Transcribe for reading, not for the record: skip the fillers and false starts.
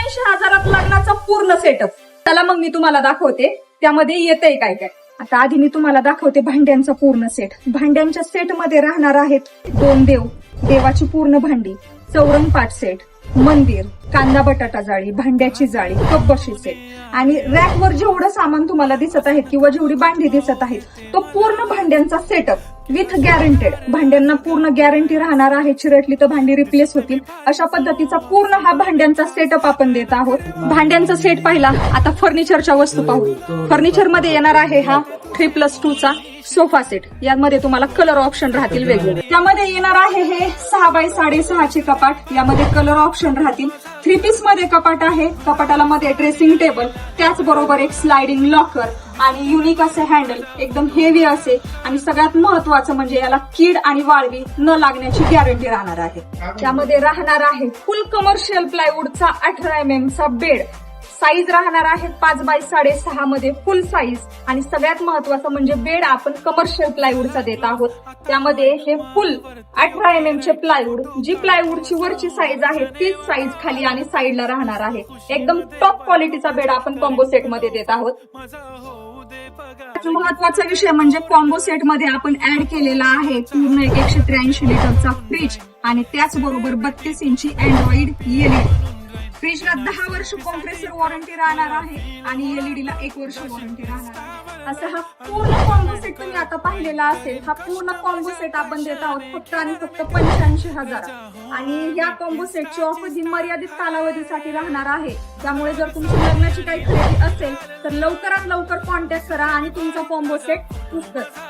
85,000 लग्नाचा पूर्ण सेटअप. त्याला मग मी तुम्हाला दाखवते त्यामध्ये येतंय काय काय. आता आधी मी तुम्हाला दाखवते भांड्यांचा पूर्ण सेट. भांड्यांच्या सेटमध्ये राहणार आहेत 2 देव, देवाची पूर्ण भांडी, चौरंगपाट सेट, मंदिर, कांदा बटाटा जाळी, भांड्याची जाळी, कपबशी सेट आणि रॅकवर जेवढं सामान तुम्हाला दिसत आहे किंवा जेवढी भांडी दिसत आहेत तो पूर्ण भांड्यांचा सेटअप विथ गॅरंटेड. भांड्यांना पूर्ण गॅरंटी राहणार आहे. चिरटली तर भांडी रिप्लेस होतील अशा पद्धतीचा पूर्ण हा भांड्यांचा सेटअप आपण देत आहोत. भांड्यांचा सेट पाहिला. आता फर्निचरच्या वस्तू पाहू. फर्निचर मध्ये येणार आहे हा 3+2 चा सोफा सेट. यामध्ये तुम्हाला कलर ऑप्शन राहतील वेगवेगळे. त्यामध्ये येणार आहे हे 6x6.5 चे कपाट. यामध्ये कलर ऑप्शन राहतील. 3 पीस मध्ये कपाट आहे. कपाटाला मध्ये ड्रेसिंग टेबल, त्याचबरोबर एक स्लायडिंग लॉकर आणि युनिक असे हँडल, एकदम हेवी असे आणि सगळ्यात महत्वाचं म्हणजे याला कीड आणि वाळवी न लागण्याची गॅरंटी राहणार आहे. त्यामध्ये राहणार आहे फुल कमर्शियल प्लायवूडचा 18 mm चा बेड. साईज राहणार आहे 5x6.5 मध्ये फुल साईज आणि सगळ्यात महत्वाचं म्हणजे बेड आपण कमर्शियल प्लायवूडचा देत आहोत. त्यामध्ये हे फुल 18 mm चे प्लायवूड, जी प्लायवूडची वरची साईज आहे तीच साईज खाली आणि साईडला राहणार आहे. एकदम टॉप क्वालिटीचा बेड आपण कॉम्बो सेट मध्ये देत आहोत. महत्वाचा विषय म्हणजे कॉम्बो सेट मध्ये आपण ऍड केलेला आहे पूर्ण 183 लिटरचा फ्रीज आणि त्याचबरोबर 32 इंची अँड्रॉइड एलईडी. फ्रीजला 10 वर्ष कॉम्प्रेसर वॉरंटी राहणार आहे आणि एलईडीला 1 वर्ष वॉरंटी राहणार आहे. असं हा पूर्ण कॉम्बो सेट तुम्ही आता पाहिलेला असेल. हा पूर्ण कॉम्बो सेट आपण देत आहोत फक्त आणि फक्त 85,000 आणि या कॉम्बो सेटची ऑफर ही मर्यादित कालावधीसाठी राहणार आहे. त्यामुळे जर तुमची लग्नाची काही खरेदी असेल तर लवकरात लवकर कॉन्टॅक्ट करा आणि तुमचा कॉम्बो सेट बुक करा.